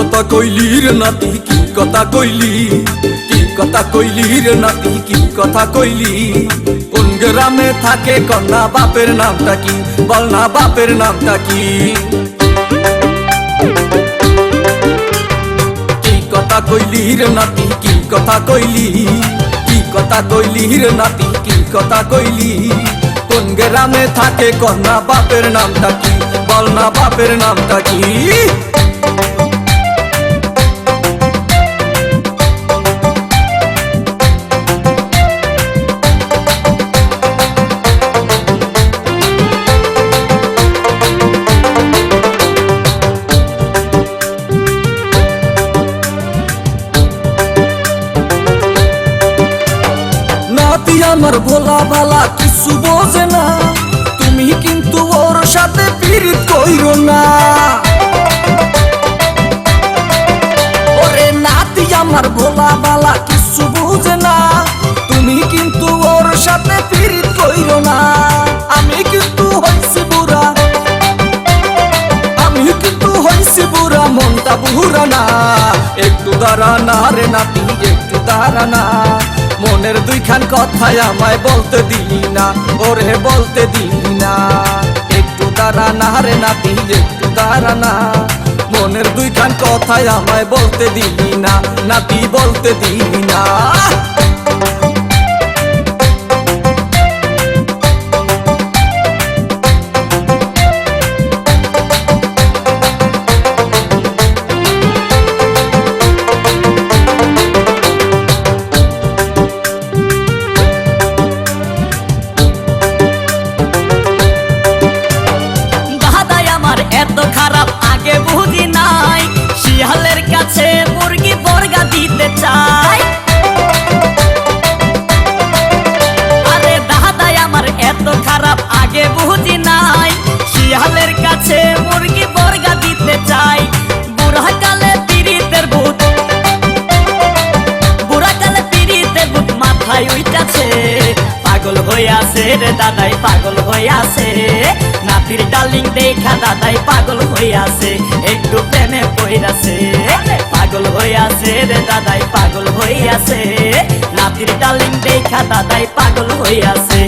কথা কইলি রে নাতি কি কথা কইলি, কি কথা কইলি রে নাতি কি কথা কইলি। কোন গ্রামে থাকে কন্যা বাপের নামটা কি, বল না বাপের নামটা কি। কি কথা কইলি রে নাতি কি কথা কইলি, কি কথা কইলি রে নাতি কি কথা কইলি। কোন গ্রামে থাকে কন্যা বাপের নামটা কি, বল না বাপের নামটা কি। নাতি আমার ভোলা ভালা কিছু বোঝে না, তুমি কিন্তু ওর সাথে পীড়িত কইরো না। ওরে নাতি আমার ভোলা ভালা কিছু বোঝে না, তুমি কিন্তু ওর সাথে পীড়িত কইরো না। আমি কিন্তু হইছি বুড়া, আমি কিন্তু হইছি বুড়া, মনটা বুড়া না। একটু দাঁড়া না রে নাতি একটু দাঁড়া না, মনের দুইখান কথাই আমায় বলতে দিলি না, ওরে বলতে দিলি না। একটু দাঁড়া না রে নাতি একটু দাঁড়া না, মনের দুইখান কথাই আমায় বলতে দিলি না, নাতি বলতে দিলি না। এত খারাপ আগে বুঝি নাই, শিয়ালের কাছে মুরগি বর্গা দিতে চাই। আরে দাদাই আমার এত খারাপ আগে বুঝি নাই, শিয়ালের কাছে মুরগি বর্গা দিতে চাই। বুড়া কালে পীড়িতের ভূত, বুড়া কালে পীড়িতের ভূত মাথায় উইটাছে। পাগল হইয়াছে রে দাদাই পাগল হইয়াছে, নাতির ডার্লিং দেখা দাদাই পাগল হইয়াছে, একটু প্রেমে পইরাছে। পাগল হইয়াছে রে দাদাই পাগল হইয়াছে, নাতির ডার্লিং দেখা দাদাই পাগল হইয়াছে।